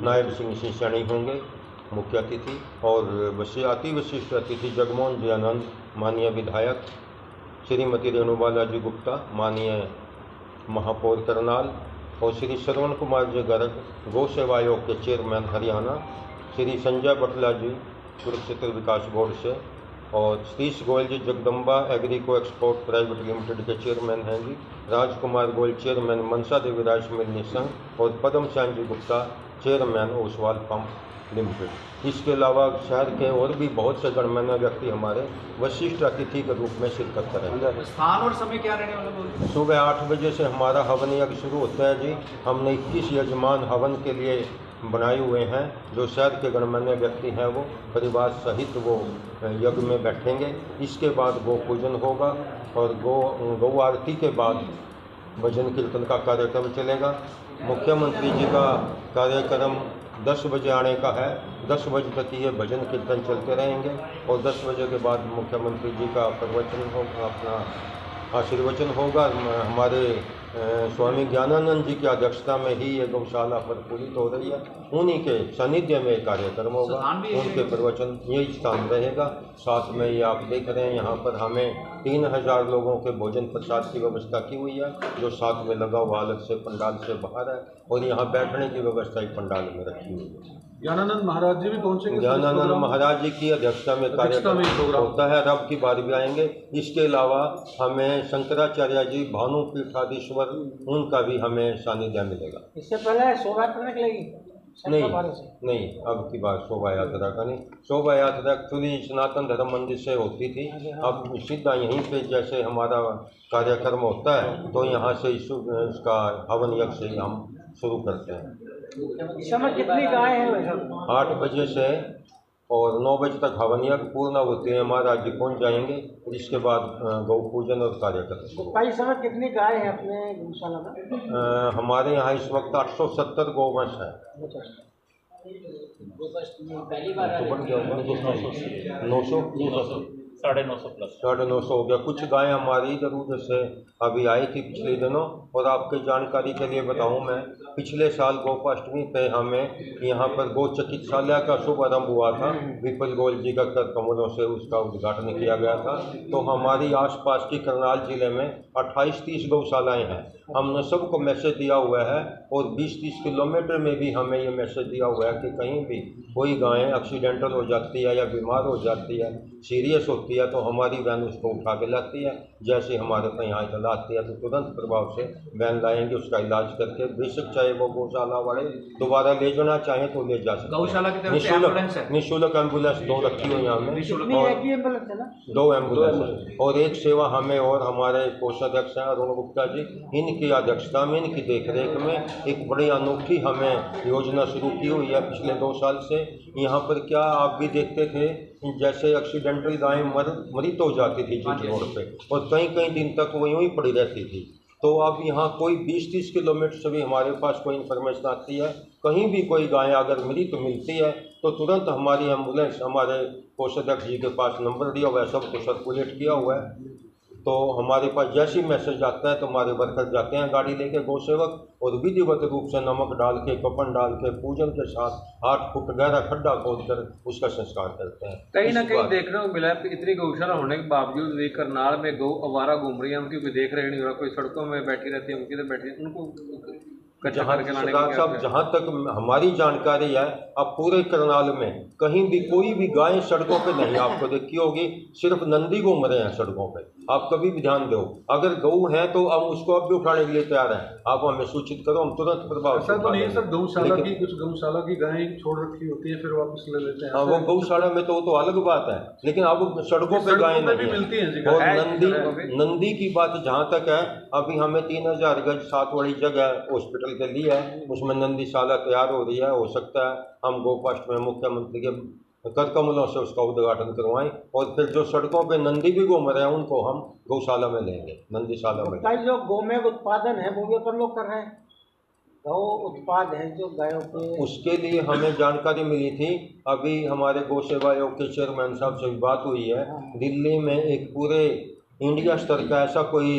नायब सिंह सैनी होंगे मुख्य अतिथि, और अति विशिष्ट अतिथि जगमोहन जी आनंद माननीय विधायक, श्रीमती रेणुबाला जी गुप्ता माननीय महापौर करनाल, और श्री श्रवण कुमार जी गर्ग गौ सेवा आयोग के चेयरमैन हरियाणा, श्री संजय बटला जी कुरुक्षेत्र विकास बोर्ड से, और Satish Goyal ji Jagdamba Agrico export private limited के चेयरमैन हैं जी, Rajkumar Goyal chairman Mansa Devi rice mill संघ, और Padam Sen ji Gupta chairman Oswal pump limited. इसके अलावा शहर के और भी बहुत से गणमान्य व्यक्ति हमारे वशिष्ठ अतिथि के रूप में शिरकत करेंगे। स्थान और समय क्या रहने वाला? सुबह 8 बजे से हमारा हवन यज्ञ शुरू होता है जी। हमने 21 यजमान हवन के लिए बनाए हुए हैं। जो शहर के गणमान्य व्यक्ति हैं वो परिवार सहित वो यज्ञ में बैठेंगे। इसके बाद गौ पूजन होगा और गौ आरती के बाद भजन कीर्तन का कार्यक्रम चलेगा। मुख्यमंत्री जी का कार्यक्रम 10 बजे आने का है। 10 बजे तक ये भजन कीर्तन चलते रहेंगे और 10 बजे के बाद मुख्यमंत्री जी का प्रवचन होगा, अपना आशीर्वचन होगा। हमारे स्वामी ज्ञानानंद जी की अध्यक्षता में ही ये गौशाला प्रफुल्लित हो रही है। उन्हीं के सानिध्य में कार्यक्रम होगा, उनके प्रवचन यही स्थान रहेगा। साथ में ये आप देख रहे हैं यहाँ पर हमें 3000 लोगों के भोजन प्रसाद की व्यवस्था की हुई है, जो साथ में लगा हुआ अलग से पंडाल से बाहर है, और यहाँ बैठने की व्यवस्था एक पंडाल में रखी हुई है। ज्ञानानंद महाराज जी भी पहुंचेंगे? ज्ञानानंद महाराज जी की अध्यक्षता में कार्यक्रम होता है, रब की बार भी आएंगे। इसके अलावा हमें शंकराचार्य जी भानुपीठाधीश्वर उनका भी हमें सानिध्य मिलेगा। इससे पहले शोभा यात्रा निकलेगी? नहीं, अब की बार शोभा यात्रा का नहीं। शोभा यात्रा एक्चुअली सनातन धर्म मंदिर से होती थी, अब सीधा यहीं पे जैसे हमारा कार्यक्रम होता है तो यहाँ से इसका हवन यज्ञ से हम शुरू करते हैं। इस समय कितनी गाय है? 8 बजे से और 9 बजे तक हवन यज्ञ पूर्ण होते हैं। महाराज जी पहुँच जाएंगे, इसके बाद गौ पूजन और कार्यक्रम शुरू। इस समय कितनी गाय है अपने गौशाला में? हमारे यहाँ इस वक्त 870 गौवंश है। पहली बार 900 950 हो गया। कुछ गायें हमारी इधर उधर से अभी आई थी पिछले दिनों। और आपके जानकारी के लिए बताऊं, मैं पिछले साल गोपाष्टमी पे हमें यहाँ पर गौ चिकित्सालय का शुभारंभ हुआ था। विपुल गोयल जी का कर कमलों से उसका उद्घाटन किया गया था। तो हमारी आसपास की करनाल जिले में 28-30 गौशालाएँ हैं। हमने सबको मैसेज दिया हुआ है और 20-30 किलोमीटर में भी हमें ये मैसेज दिया हुआ है कि कहीं भी कोई गाय एक्सीडेंटल हो जाती है या बीमार हो जाती है, सीरियस होती है, तो हमारी वैन उसको उठा के लाती है। जैसे हमारे पास यहाँ इतला आती है तो तुरंत प्रभाव से वैन लाएंगे, उसका इलाज करके बेशक चाहे वो गौशाला वाले दोबारा ले जाना चाहें तो ले जा सकते। गौशाला की तरफ से एम्बुलेंस है? निःशुल्क एम्बुलेंस 2 रखी हुई यहाँ में, और 2 एम्बुलेंस। और एक सेवा हमें और हमारे कोषाध्यक्ष हैं अरुण गुप्ता जी, इनकी अध्यक्षता में, इनकी देखरेख में एक बड़ी अनोखी हमें योजना शुरू की हुई है पिछले 2 साल से। यहाँ पर क्या आप भी देखते थे, जैसे एक्सीडेंटल गायें मृत हो जाती थी जिस रोड पे, और कई दिन तक वो यूँ ही पड़ी रहती थी। तो अब यहाँ कोई 20-30 किलोमीटर से भी हमारे पास कोई इन्फॉर्मेशन आती है, कहीं भी कोई गाय अगर मृत मिलती है तो तुरंत हमारी एम्बुलेंस, हमारे कोषाध्यक्ष जी के पास नंबर दिया हुआ है, सबको सर्कुलेट किया हुआ है। तो हमारे पास जैसी मैसेज आता है तो हमारे वर्कर जाते हैं गाड़ी लेके, गौ सेवक, और विधिवत रूप से नमक डाल के, कफन डाल के, पूजन के साथ 8 फुट गहरा खड्डा खोदकर उसका संस्कार करते हैं। कहीं ना कहीं देखने को मिला है इतनी गौशाला होने के बावजूद भी करनाल में गौ आवारा घूम रही है, उनकी कोई देख रहे नहीं हो रहा, कोई सड़कों में बैठी रहती है, उनकी तो बैठी, उनको जहाँ तक हमारी जानकारी है, अब पूरे करनाल में कहीं भी कोई भी गाय सड़कों पे नहीं आपको देखी होगी, सिर्फ नंदी घूम रहे हैं सड़कों पे। आप कभी भी ध्यान दो, अगर गऊ है तो हम उसको अब भी उठाने के लिए तैयार हैं। आप हमें सूचित करो, हम तुरंत प्रभाव से। तो नहीं सर, गौशाला की कुछ गौशाला की गायें छोड़ रखी होती है फिर वापस ले लेते हैं। हाँ, वो गौशाला में तो अलग बात है, लेकिन अब सड़कों पे गायें नहीं मिलती हैं। और नंदी की बात जहाँ तक है, अभी हमें 3000 गज 7 वाली जगह हॉस्पिटल के लिए है, उसमें नंदीशाला तैयार हो रही है। हो सकता है हम गोपाष्ट में मुख्यमंत्री के कर कमलों से उसका उद्घाटन करवाएं, और फिर जो सड़कों पे नंदी भी घूम रहे हैं उनको हम गौशाला में लेंगे, नंदीशाला में। कई जो गोमेग उत्पादन है वो भी अपन लोग कर रहे हैं, गौ उत्पाद है जो गायों के, उसके लिए हमें जानकारी मिली थी। अभी हमारे गौ सेवा आयोग के चेयरमैन साहब से बात हुई है, दिल्ली में एक पूरे इंडिया स्तर का ऐसा कोई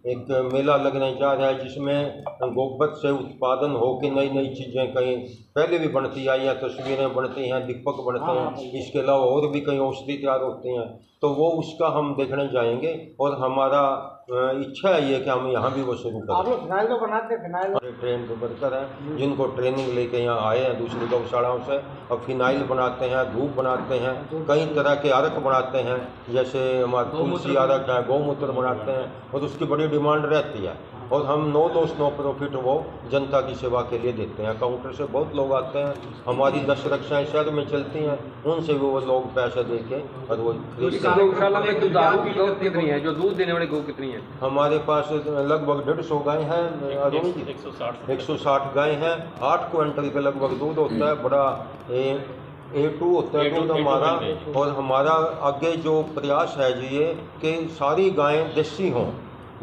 एक मेला लगने जा रहा है जिसमें गोबर से उत्पादन हो के नई नई चीज़ें कहीं पहले भी बनती आई हैं, तस्वीरें बनती हैं, दीपक बनते हैं, इसके अलावा और भी कई औषधि तैयार होती हैं, तो वो उसका हम देखने जाएंगे और हमारा इच्छा है ये कि हम यहाँ भी वो शुरू आप करें। लोग फिनाइल तो बनाते हैं, फिनाइल हमारे ट्रेन के वर्कर हैं जिनको ट्रेनिंग लेके यहाँ आए हैं दूसरी गौशालाओं से, और फिनाइल बनाते हैं, धूप बनाते हैं, कई तरह के अर्क बनाते हैं, जैसे हमारे तुलसी अर्क है, गौमूत्र बनाते हैं, और उसकी बड़ी डिमांड रहती है। और हम नो लॉस नो प्रॉफिट वो जनता की सेवा के लिए देते हैं। काउंटर से बहुत लोग आते हैं, हमारी 10 रक्षाएँ शहर में चलती हैं, उनसे भी वो लोग पैसे दे के और वो इस गौशाला में दुधारू की गौ कितनी है, जो दूध देने वाली गौ कितनी है? हमारे पास लगभग 150 गाय हैं अरुण जी, 160 गाय हैं, 8 क्विंटल के लगभग दूध होता है। बड़ा A2 होता है दूध हमारा। और हमारा आगे जो प्रयास है जी ये कि सारी गायें देसी हों,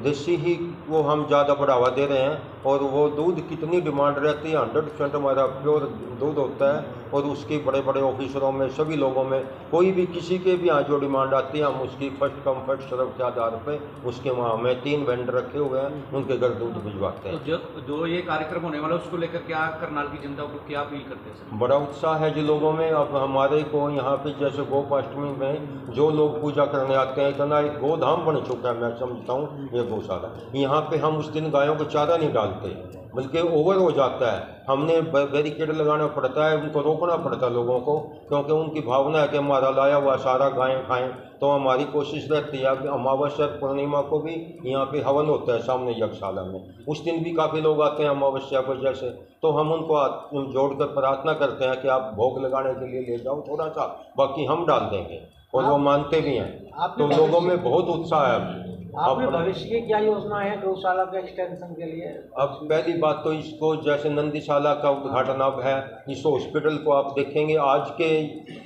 देसी ही वो हम ज़्यादा बढ़ावा दे रहे हैं। और वो दूध कितनी डिमांड रहती है, 100% हमारा प्योर दूध होता है। और उसकी बड़े बड़े ऑफिसरों में सभी लोगों में कोई भी किसी के भी यहाँ जो डिमांड आती है हम उसकी फर्स्ट कम फर्स्ट सर्व के आधार पे उसके वहाँ हमें 3 वेंडर रखे हुए हैं, उनके घर दूध भिजवाते हैं। तो जो ये कार्यक्रम होने वाला है उसको लेकर क्या करनाल की जनता को क्या अपील करते हैं सर? बड़ा उत्साह है जी लोगों में। अब हमारे को यहाँ पे जैसे गोपाष्टमी में जो लोग पूजा करने आते हैं, इतना एक गोधाम बन चुका है मैं समझता हूँ ये गौशाला। यहाँ पे हम उस दिन गायों को चारा नहीं डालते, बल्कि ओवर हो जाता है, हमने बैरिकेड लगाना पड़ता है, उनको रोकना पड़ता है लोगों को, क्योंकि उनकी भावना है कि हमारा लाया हुआ सारा गायें खाएं। तो हमारी कोशिश रहती है कि अमावस्या पूर्णिमा को भी यहाँ पे हवन होता है सामने यज्ञशाला में, उस दिन भी काफ़ी लोग आते हैं अमावस्या को जैसे, तो हम उनको जोड़कर प्रार्थना करते हैं कि आप भोग लगाने के लिए ले जाओ थोड़ा सा, बाकी हम डाल देंगे, और वो मानते भी हैं। तो लोगों में बहुत उत्साह है। आपने भविष्य की क्या योजना है गौशाला के एक्सटेंशन के लिए? अब पहली बात तो इसको जैसे नंदीशाला का उद्घाटन अब है, इस हॉस्पिटल को आप देखेंगे आज के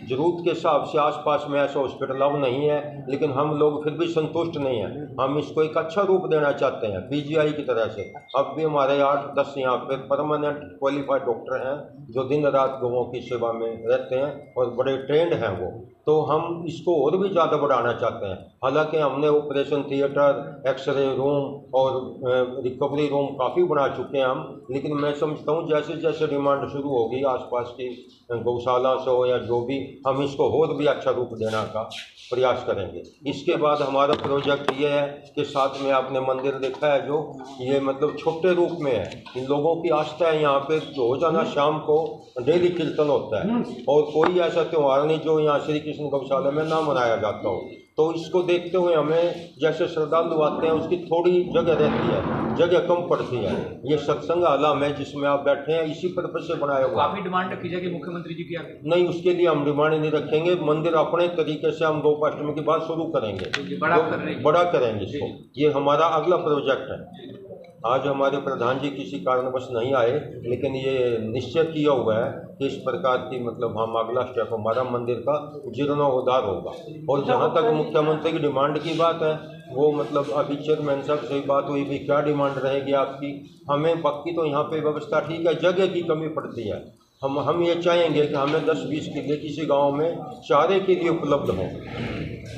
जरूरत के हिसाब से आसपास में ऐसा हॉस्पिटल अब नहीं है, लेकिन हम लोग फिर भी संतुष्ट नहीं हैं। हम इसको एक अच्छा रूप देना चाहते हैं PGI की तरह से। अब भी हमारे 8-10 यहाँ पे परमानेंट क्वालिफाइड डॉक्टर हैं जो दिन रात गौओं की सेवा में रहते हैं और बड़े ट्रेंड हैं वो, तो हम इसको और भी ज़्यादा बढ़ाना चाहते हैं। हालांकि हमने ऑपरेशन थिएटर, एक्सरे रूम और रिकवरी रूम काफ़ी बना चुके हैं हम, लेकिन मैं समझता हूँ जैसे जैसे डिमांड शुरू होगी आसपास की गौशाला से हो या जो भी, हम इसको और भी अच्छा रूप देने का प्रयास करेंगे। इसके बाद हमारा प्रोजेक्ट ये है कि साथ में आपने मंदिर देखा है जो ये मतलब छोटे रूप में है, इन लोगों की आस्था है यहाँ पे रोजाना शाम को डेली कीर्तन होता है, और कोई ऐसा त्यौहार नहीं जो यहाँ श्री कृष्ण गौशाला में ना मनाया जाता हो। तो इसको देखते हुए हमें जैसे श्रद्धालु आते हैं उसकी थोड़ी जगह रहती है, जगह कम पड़ती है। ये सत्संग आलम है जिसमें आप बैठे हैं, इसी पर्पज से बनाया हुआ। काफी डिमांड रखी जाएगी मुख्यमंत्री जी की आगे? नहीं, उसके लिए हम डिमांड नहीं रखेंगे। मंदिर अपने तरीके से हम गोपाष्टमी के बाद शुरू करेंगे, बड़ा करेंगे इसको। ये हमारा अगला प्रोजेक्ट है। आज हमारे प्रधान जी किसी कारणवश नहीं आए, लेकिन ये निश्चय किया हुआ है कि इस प्रकार की मतलब हम अगला स्टेप हमारा मंदिर का जीर्णोद्धार होगा। और जहाँ तक मुख्यमंत्री की डिमांड की बात है, वो मतलब अभी चेयरमैन साहब से बात हुई भी क्या डिमांड रहेगी आपकी। हमें बाकी तो यहाँ पे व्यवस्था ठीक है, जगह की कमी पड़ती है। हम ये चाहेंगे कि हमें 10-20 किले किसी गांव में चारे के लिए उपलब्ध हो,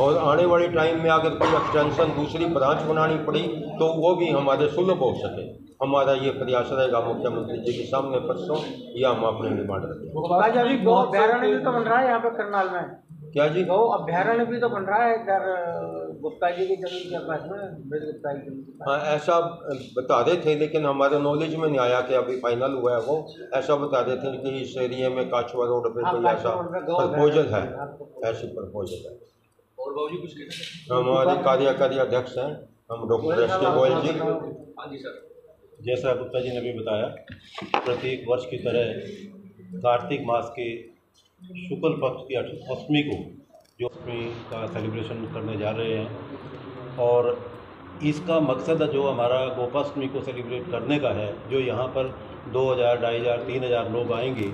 और आने वाले टाइम में अगर कोई एक्सटेंशन दूसरी ब्रांच बनानी पड़ी तो वो भी हमारे सुलभ हो सके। हमारा ये प्रयास रहेगा मुख्यमंत्री जी के सामने परसों, या हम अपने डिमांड रखेंगे। अभी गौ अभ्यारण्य भी तो बन रहा है यहाँ पे करनाल में। क्या जी? गौ अभ्यारण्य भी तो बन रहा है इधर गुप्ता जी की जमीन के पास में, गुप्ता जी की। हाँ, ऐसा बता रहे थे, लेकिन हमारे नॉलेज में नहीं आया कि अभी फाइनल हुआ है। वो ऐसा बता रहे थे कि इस एरिया में काछवा रोड पे कोई ऐसा प्रपोजल है, ऐसी प्रपोजल है। और बाबूजी कुछ कहना? हमारे कार्यकारी अध्यक्ष हैं हम डॉक्टर S.K. गोयल जी। हाँ जी सर। जैसा गुप्ता जी ने भी बताया, प्रत्येक वर्ष की तरह कार्तिक मास के शुक्ल पक्ष की अष्टमी को जो अष्टमी का सेलिब्रेशन करने जा रहे हैं, और इसका मकसद जो हमारा गोपाष्टमी को सेलिब्रेट करने का है, जो यहाँ पर 2000, 2500, 3000 लोग आएंगे,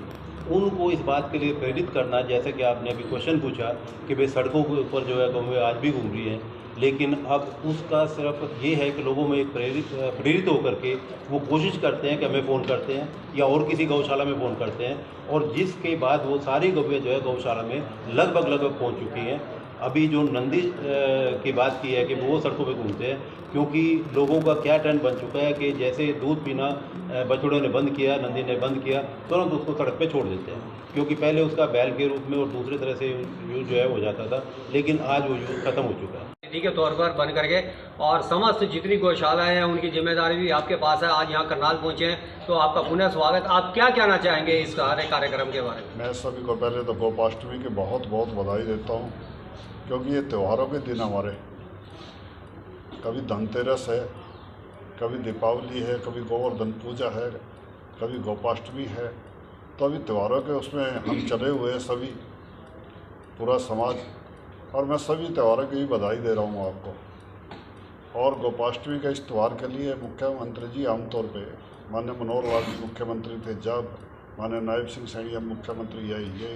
उनको इस बात के लिए प्रेरित करना। जैसे कि आपने अभी क्वेश्चन पूछा कि भाई सड़कों के ऊपर जो है गौएं आज भी घूम रही हैं, लेकिन अब उसका सिर्फ ये है कि लोगों में एक प्रेरित होकर के वो कोशिश करते हैं कि हमें फ़ोन करते हैं या और किसी गौशाला में फ़ोन करते हैं, और जिसके बाद वो सारी गौएं जो है गौशाला में लगभग पहुंच चुकी हैं। अभी जो नंदी की बात की है कि वो सड़कों पे घूमते हैं, क्योंकि लोगों का क्या ट्रेंड बन चुका है कि जैसे दूध पीना बछड़ों ने बंद किया, नंदी ने बंद किया, तुरंत उसको सड़क पे छोड़ देते हैं, क्योंकि पहले उसका बैल के रूप में और दूसरे तरह से यूज़ जो है हो जाता था, लेकिन आज वो यूज़ ख़त्म हो चुका है। निधि के तौर पर बन करके, और समस्त जितनी गौशालाएं हैं उनकी जिम्मेदारी भी आपके पास है। आज यहाँ करनाल पहुँचे हैं तो आपका पुनः स्वागत। आप क्या कहना चाहेंगे इस सारे कार्यक्रम के बारे में? मैं सभी को पहले तो गोपाष्टमी की बहुत बहुत बधाई देता हूँ, क्योंकि ये त्योहारों के दिन हमारे, कभी धनतेरस है, कभी दीपावली है, कभी गोवर्धन पूजा है, कभी गोपाष्टमी है, तो अभी त्योहारों के उसमें हम चले हुए हैं सभी, पूरा समाज, और मैं सभी त्योहारों की भी बधाई दे रहा हूँ आपको। और गोपाष्टमी के इस त्यौहार के लिए मुख्यमंत्री जी आमतौर पे, माननीय मनोहर लाल जी मुख्यमंत्री थे जब, माननीय नायब सिंह सैनी अब मुख्यमंत्री आई ये,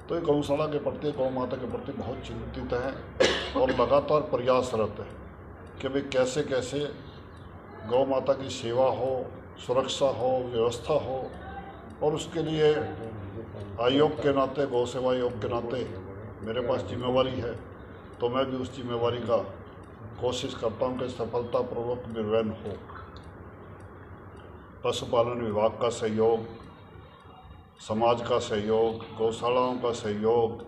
तो ये गौशाला के प्रति, गौ माता के प्रति बहुत चिंतित हैं और लगातार प्रयासरत है कि भाई कैसे कैसे गौ माता की सेवा हो, सुरक्षा हो, व्यवस्था हो, और उसके लिए आयोग के नाते, गौ सेवा आयोग के नाते मेरे पास जिम्मेवारी है, तो मैं भी उस जिम्मेवारी का कोशिश करता हूँ कि सफलतापूर्वक निर्वहन हो। पशुपालन विभाग का सहयोग, समाज का सहयोग, गौशालाओं का सहयोग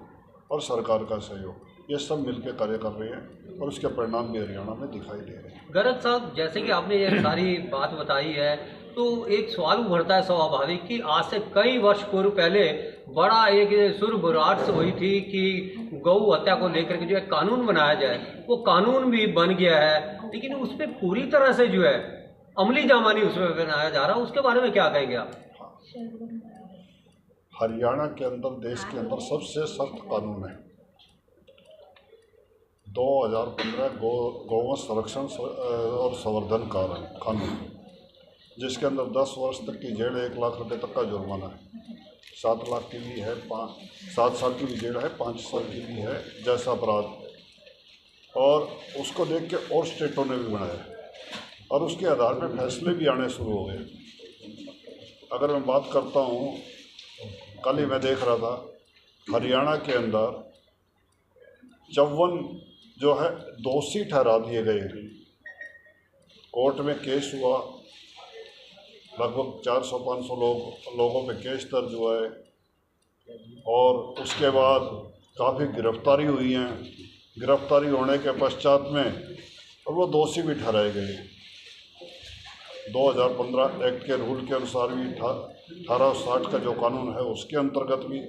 और सरकार का सहयोग, ये सब मिलकर कार्य कर रहे हैं और उसके परिणाम भी हरियाणा में दिखाई दे रहे हैं। गरज साहब, जैसे कि आपने ये सारी बात बताई है, तो एक सवाल उभरता है स्वाभाविक कि आज से कई वर्ष पूर्व पहले बड़ा एक सुरबुराहट से हुई थी कि गौ हत्या को लेकर के जो है कानून बनाया जाए, वो कानून भी बन गया है, लेकिन उस पर पूरी तरह से जो है अमली जामा नहीं उसमें बनाया जा रहा। उसके बारे में क्या कहेंगे आप? हरियाणा के अंदर, देश के अंदर सबसे सख्त कानून है 2015 गौ संरक्षण और संवर्धन कानून, जिसके अंदर 10 वर्ष तक की जेल, 1 लाख रुपए तक का जुर्माना है, 7 लाख की भी है, 7 साल की भी जेल है, 5 साल की भी है जैसा अपराध, और उसको देख के और स्टेटों ने भी बनाया और उसके आधार पर फैसले भी आने शुरू हो गए। अगर मैं बात करता हूँ, कल ही मैं देख रहा था हरियाणा के अंदर 54 जो है दोषी ठहरा दिए गए, कोर्ट में केस हुआ, लगभग 400-500 लोगों पे केस दर्ज हुआ है, और उसके बाद काफ़ी गिरफ्तारी हुई हैं। गिरफ्तारी होने के पश्चात में और वो दोषी भी ठहराए गए। 2015 एक्ट के रूल के अनुसार भी 1860 का जो कानून है उसके अंतर्गत भी,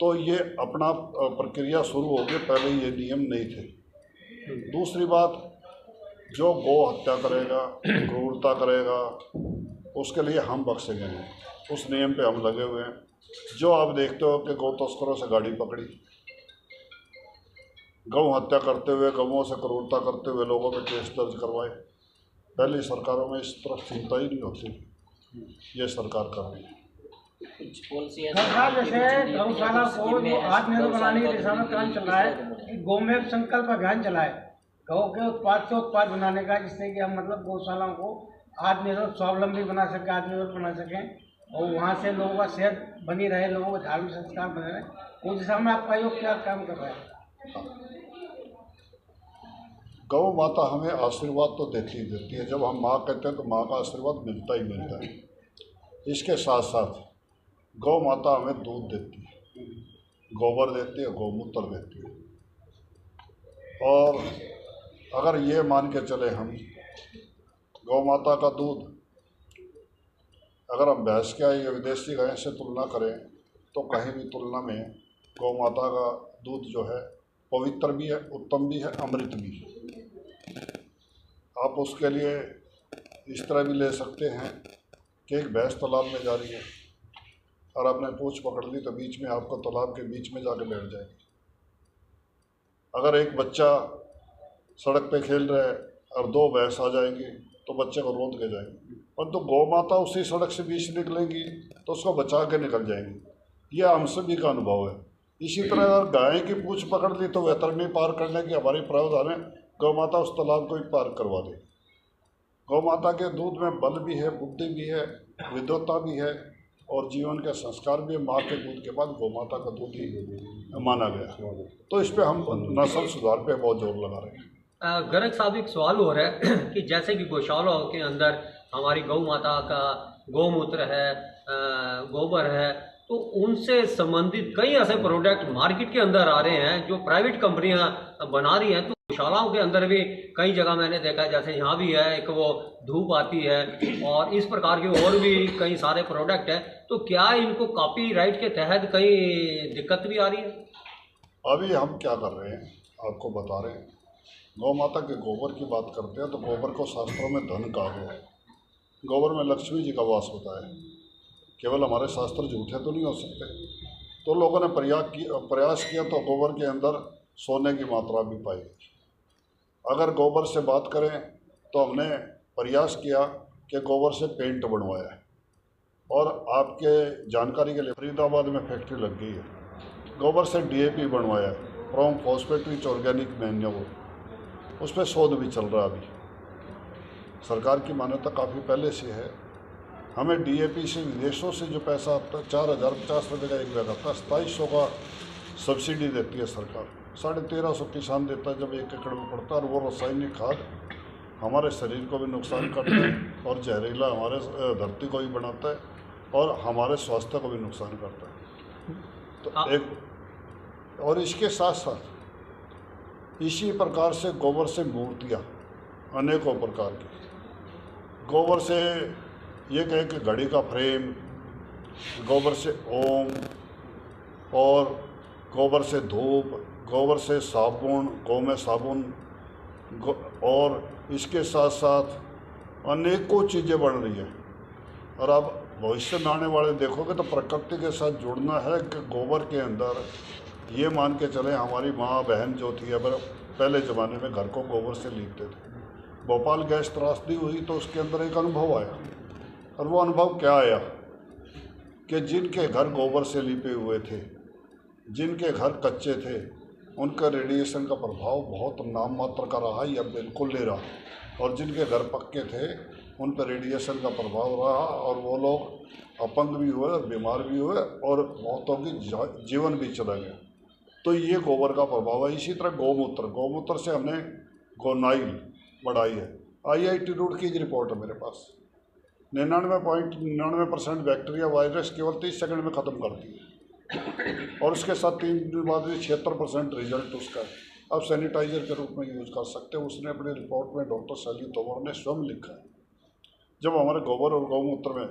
तो ये अपना प्रक्रिया शुरू हो गई, पहले ये नियम नहीं थे। दूसरी बात, जो गौ हत्या करेगा, क्रूरता करेगा, उसके लिए हम बख्शेंगे नहीं, उस नियम पे हम लगे हुए हैं। जो आप देखते हो कि गौ तस्करों से गाड़ी पकड़ी, गौ हत्या करते हुए, गौओं से क्रूरता करते हुए लोगों पे केस दर्ज करवाए, पहली सरकारों में इस तरफ चिंता ही नहीं होती, ये सरकार कर रही है। सरकार जैसे गौशाला को जो आत्मनिर्भर बनाने की दिशा में काम चल रहा है, गौमेव संकल्प अभियान चलाए, गौ के उत्पाद से उत्पाद बनाने का, जिससे कि हम मतलब गौशालाओं को आत्मनिर्भर, स्वावलंबी बना सकें, आत्मनिर्भर बना सकें, और वहाँ से लोगों का सेहत बनी रहे, लोगों के धार्मिक संस्कार बने रहे। उस दिशा में आपका योग क्या काम कर रहा है? गौ माता हमें आशीर्वाद तो देती ही देती है, जब हम माँ कहते हैं तो माँ का आशीर्वाद मिलता ही मिलता है। इसके साथ साथ गौ माता हमें दूध देती है, गोबर देती है, गौमूत्र देती है, और अगर ये मान के चले हम गौ माता का दूध, अगर हम भैंस का या विदेशी गाय से तुलना करें तो कहीं भी तुलना में गौ माता का दूध जो है पवित्र भी है, उत्तम भी है, अमृत भी है। आप उसके लिए इस तरह भी ले सकते हैं कि एक भैंस तालाब में जा रही है और आपने पूंछ पकड़ ली तो बीच में आपको तालाब के बीच में जाके बैठ जाएगी। अगर एक बच्चा सड़क पे खेल रहा है और 2 भैंस आ जाएंगी तो बच्चे को रोक के जाएंगी, और तो गौ माता उसी सड़क से बीच निकलेंगी तो उसको बचा के निकल जाएंगी। यह हम सभी का अनुभव है। इसी तरह अगर गाय की पूंछ पकड़ ली तो वैतरणी पार करने की हमारी प्रावधान है, गौ माता उस तालाब को भी पार करवा दे। गौ माता के दूध में बल भी है, बुद्धि भी है, विद्वता भी है, और जीवन के संस्कार भी माँ के दूध के बाद गौमाता का दूध ही माना गया। तो इस पे हम नस्ल सुधार पे बहुत जोर लगा रहे हैं। गर्ग साहब, एक सवाल हो रहा है कि जैसे कि गौशालाओं के अंदर हमारी गौ माता का गौमूत्र है, गोबर है, तो उनसे संबंधित कई ऐसे प्रोडक्ट मार्केट के अंदर आ रहे हैं जो प्राइवेट कंपनियां बना रही हैं। तो गौशालाओं के अंदर भी कई जगह मैंने देखा है, जैसे यहाँ भी है, एक वो धूप आती है और इस प्रकार के और भी कई सारे प्रोडक्ट हैं। तो क्या इनको कॉपीराइट के तहत कई दिक्कत भी आ रही है? अभी हम क्या कर रहे हैं आपको बता रहे हैं। गौ माता के गोबर की बात करते हैं तो गोबर को शास्त्रों में धन कहा गया है। गोबर में लक्ष्मी जी का वास होता है। केवल हमारे शास्त्र झूठे तो नहीं हो सकते। तो लोगों ने प्रयास किया तो गोबर के अंदर सोने की मात्रा भी पाई। अगर गोबर से बात करें तो हमने प्रयास किया कि गोबर से पेंट बनवाया है। और आपके जानकारी के लिए फरीदाबाद में फैक्ट्री लग गई है, गोबर से DAP बनवाया है, प्रोम फॉस्फेट रिच ऑर्गेनिक मैन्योर। उस पर शोध भी चल रहा है। अभी सरकार की मान्यता काफ़ी पहले से है। हमें DAP से विदेशों से जो पैसा आता है 4050 रुपये का एक बैग आता है, 2700 का सब्सिडी देती है सरकार, 1350 किसान देता है जब 1 एकड़ में पड़ता है। और वो रासायनिक खाद हमारे शरीर को भी नुकसान करता है और जहरीला हमारे धरती को भी बनाता है और हमारे स्वास्थ्य को भी नुकसान करता है। तो एक और इसके साथ साथ इसी प्रकार से गोबर से मूर्तियाँ अनेकों प्रकार की, गोबर से ये कहें कि घड़ी का फ्रेम, गोबर से ओम, और गोबर से धूप, गोबर से साबुन, गौ में साबुन, और इसके साथ साथ अनेकों चीज़ें बन रही हैं। और अब भविष्य में आने वाले देखोगे तो प्रकृति के साथ जुड़ना है कि गोबर के अंदर ये मान के चले हमारी माँ बहन जो थी, अगर पहले ज़माने में घर को गोबर से लीपते थे। भोपाल गैस त्रासदी हुई तो उसके अंदर एक अनुभव आया, और वो अनुभव क्या आया कि जिनके घर गोबर से लिपे हुए थे, जिनके घर कच्चे थे, उनका रेडिएशन का प्रभाव बहुत नाम मात्र का रहा या बिल्कुल नहीं रहा, और जिनके घर पक्के थे उन पर रेडिएशन का प्रभाव रहा और वो लोग अपंग भी हुए और बीमार भी हुए और मौतों की जीवन भी चला गया। तो ये गोबर का प्रभाव है। इसी तरह गौमूत्र से हमने गोनाइल बढ़ाई है। IIT रुड़की की रिपोर्ट है मेरे पास। 99.99% बैक्टीरिया वायरस केवल 30 सेकंड में ख़त्म करती है, और उसके साथ 3 दिन बाद 76% रिजल्ट उसका है। अब सैनिटाइजर के रूप में यूज़ कर सकते हैं। उसने अपनी रिपोर्ट में डॉक्टर शैली तोमर ने स्वयं लिखा है। जब हमारे गोबर और गौमूत्र में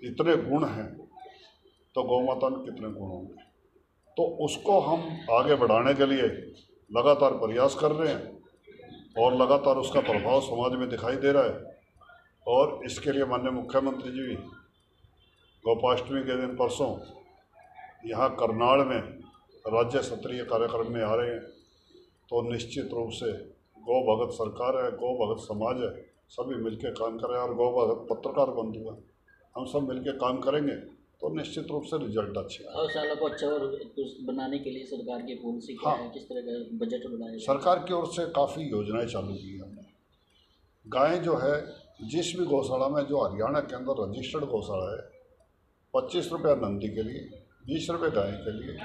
इतने गुण हैं तो गौमाता में कितने गुण होंगे। तो उसको हम आगे बढ़ाने के लिए लगातार प्रयास कर रहे हैं और लगातार उसका प्रभाव समाज में दिखाई दे रहा है। और इसके लिए माननीय मुख्यमंत्री जी गोपाष्टमी के दिन परसों यहाँ करनाल में राज्य स्तरीय कार्यक्रम में आ रहे हैं। तो निश्चित रूप से गौ भगत सरकार है, गौ भगत समाज है, सभी मिलकर काम करें। और गौ भगत पत्रकार बंधु हैं, हम सब मिलकर काम करेंगे तो निश्चित रूप से रिजल्ट अच्छे आएगा। गौशाला को अच्छा और बनाने के लिए सरकार की पॉलिसी क्या है? किस तरह का बजट बनाया? सरकार की ओर से काफ़ी योजनाएं चालू की हमने। गाय जो है, जिस भी गौशाला में, जो हरियाणा के अंदर रजिस्टर्ड गौशाला है, 25 रुपये नंदी के लिए, 20 रुपये गाय के लिए,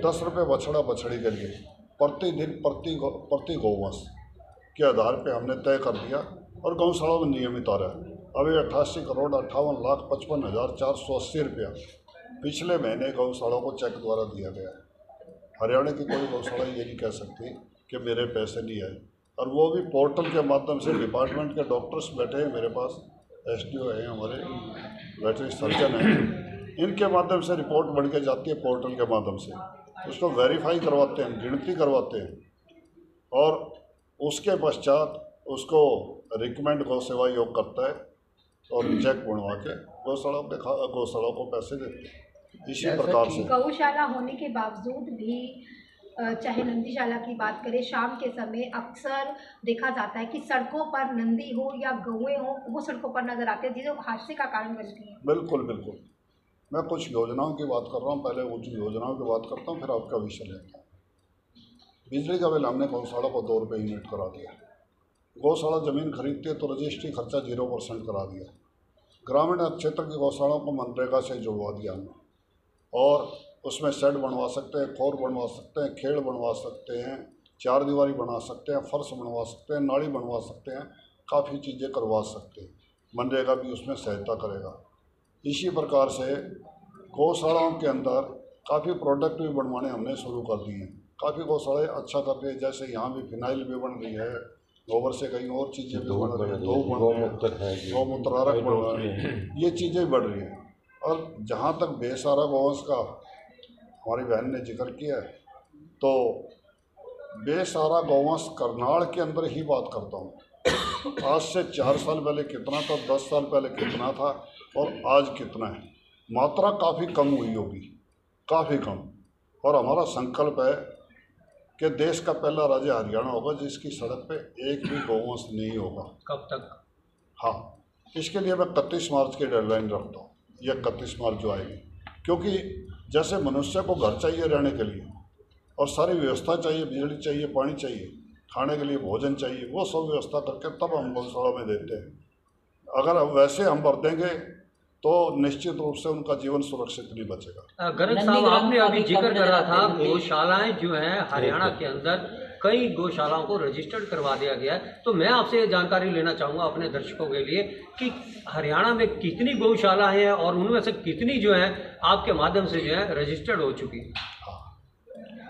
10 रुपये बछड़ा बछड़ी के लिए प्रतिदिन प्रति गौवंश के आधार पे हमने तय कर दिया और गौशाला में नियमित आ रहा है। अभी 88,58,55,480 रुपया पिछले महीने गौशाला को चेक द्वारा दिया गया है। हरियाणा की कोई गौशाला ये नहीं कह सकती कि मेरे पैसे नहीं आए। और वो भी पोर्टल के माध्यम से। डिपार्टमेंट के डॉक्टर्स बैठे हैं मेरे पास, SDO हैं, हमारे वेटरी सर्जन हैं, इनके माध्यम से रिपोर्ट बढ़ के जाती है पोर्टल के माध्यम से। उसको वेरीफाई करवाते हैं, गिनती करवाते हैं और उसके पश्चात उसको रिकमेंड गौ सेवा योग करता है और चेक बनवा के गौशालाओं को पैसे देते हैं। इसी प्रकार से गौशाला होने के बावजूद भी चाहे नंदीशाला की बात करें, शाम के समय अक्सर देखा जाता है कि सड़कों पर नंदी हो या गौएं हो, वो सड़कों पर नजर आते हैं जो हादसे का कारण बनती हैं। बिल्कुल बिल्कुल। मैं कुछ योजनाओं की बात कर रहा हूँ, पहले उन योजनाओं की बात करता हूँ, फिर आपका विषय लेता हूँ। बिजली का बिल हमने गौशाला को 2 रुपये यूनिट करा दिया। गौशाला ज़मीन खरीदती है तो रजिस्ट्री खर्चा 0% करा दिया। ग्रामीण क्षेत्र की गौशालाओं को मनरेगा से जुड़वा दिया हमने, और उसमें शेड बनवा सकते हैं, खोर बनवा सकते हैं, खेड़ बनवा सकते हैं, चार दीवारी बना सकते हैं, फर्श बनवा सकते हैं, नाली बनवा सकते हैं, काफ़ी चीज़ें करवा सकते हैं। मनरेगा भी उसमें सहायता करेगा। इसी प्रकार से गौशालाओं के अंदर काफ़ी प्रोडक्ट भी बनवाने हमने शुरू कर दिए हैं। काफ़ी गौशालाएँ अच्छा कर रही है, जैसे यहाँ भी फिनाइल भी बन रही है, गोबर से कहीं और चीज़ें भी बन रही हैं, दो बन रही है, गौमूत्र आरक बन रहा है, ये चीज़ें बढ़ रही हैं। और जहाँ तक बेसहारा गौवंश का हमारी बहन ने जिक्र किया है, तो बेसहारा गौवंश करनाल के अंदर ही बात करता हूँ। आज से 4 साल पहले कितना था, 10 साल पहले कितना था और आज कितना है, मात्रा काफ़ी कम हुई होगी, काफ़ी कम। और हमारा संकल्प है कि देश का पहला राज्य हरियाणा होगा जिसकी सड़क पे एक भी गौवंश नहीं होगा। कब तक? हाँ, इसके लिए मैं 31 मार्च की डेडलाइन रखता हूँ, यह 31 मार्च जो आएगी, क्योंकि जैसे मनुष्य को घर चाहिए रहने के लिए और सारी व्यवस्था चाहिए, बिजली चाहिए, पानी चाहिए, खाने के लिए भोजन चाहिए, वो सब व्यवस्था करके तब हम गौशाला में देते हैं। अगर वैसे हम भर देंगे तो निश्चित रूप से उनका जीवन सुरक्षित नहीं बचेगा। गर्ग साहब, आपने अभी जिक्र करा था गौशालाएं जो हैं हरियाणा के अंदर कई गौशालाओं को रजिस्टर्ड करवा दिया गया है, तो मैं आपसे ये जानकारी लेना चाहूँगा अपने दर्शकों के लिए कि हरियाणा में कितनी गौशाला हैं और उनमें से कितनी जो हैं आपके माध्यम से जो है रजिस्टर्ड हो चुकी है?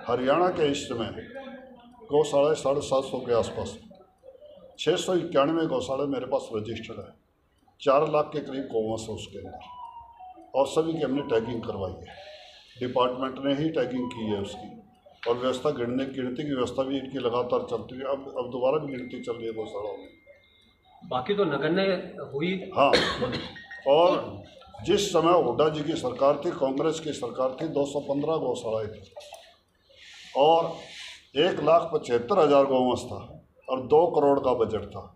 हरियाणा के इस समय गौशाला 750 के आसपास, 691 गौशाला मेरे पास रजिस्टर्ड है, 4 लाख के करीब गौवंश है उसके अंदर, और सभी की हमने टैगिंग करवाई है। डिपार्टमेंट ने ही टैगिंग की है उसकी, और व्यवस्था गिनती की व्यवस्था भी इनकी लगातार चलती है। अब दोबारा भी गिनती चल रही है गौशालाओं में। बाकी तो नगण्य हुई। हाँ, और जिस समय हुड्डा जी की सरकार थी, कांग्रेस की सरकार थी, 215 गौशालाएँ थी और 1,75,000 गौवंश था और 2 करोड़ का बजट था।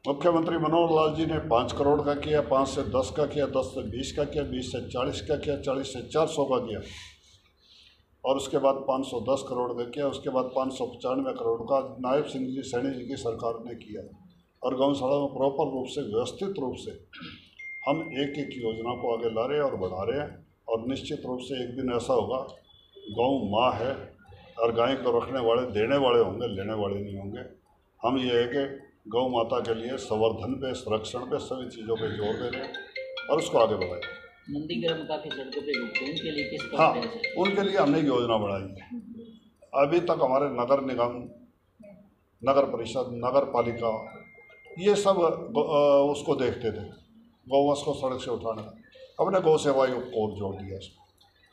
मुख्यमंत्री मनोहर लाल जी ने 5 करोड़ का किया, 5 से 10 का किया, 10 से 20 का किया, 20 से 40 का किया, 40 से 400 का किया, और उसके बाद 510 करोड़ का किया, उसके बाद 595 करोड़ का नायब सिंह जी सैनी जी की सरकार ने किया। और गौशाला में प्रॉपर रूप से, व्यवस्थित रूप से हम एक एक योजना को आगे ला रहे हैं और बढ़ा रहे हैं, और निश्चित रूप से एक दिन ऐसा होगा, गौ माँ है और गाय को रखने वाले देने वाले होंगे, लेने वाले नहीं होंगे। हम ये है कि गौ माता के लिए संवर्धन पे, संरक्षण पे, सभी चीज़ों पे जोर दे रहे हैं और उसको आगे बढ़ाएं। नंदीग्राम काफ़ी सड़कों पे घूमते हैं, उनके लिए किस तरह? हाँ, उनके लिए हमने योजना बढ़ाई है। अभी तक हमारे नगर निगम, नगर परिषद, नगर पालिका, ये सब उसको देखते थे, गौवंश को सड़क से उठाने का। हमने गौ सेवा आयोग को और जोड़ दिया इसमें।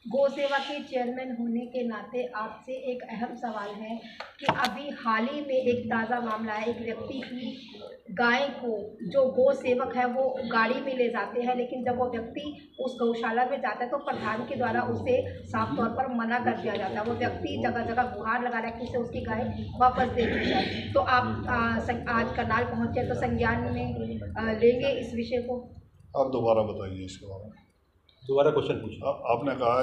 गौ सेवा के चेयरमैन होने के नाते आपसे एक अहम सवाल है कि अभी हाल ही में एक ताज़ा मामला है, एक व्यक्ति की गाय को जो गौ सेवक है वो गाड़ी में ले जाते हैं, लेकिन जब वो व्यक्ति उस गौशाला में जाता है तो प्रधान के द्वारा उसे साफ तौर पर मना कर दिया जाता है। वो व्यक्ति जगह जगह गुहार लगा रहा है कि उसे उसकी गाय वापस दे दी जाए। तो आप आज करनाल पहुँचे तो संज्ञान में लेंगे इस विषय को? आप दोबारा बताइए इसके बारे में। दोबारा क्वेश्चन पूछिए। आपने कहा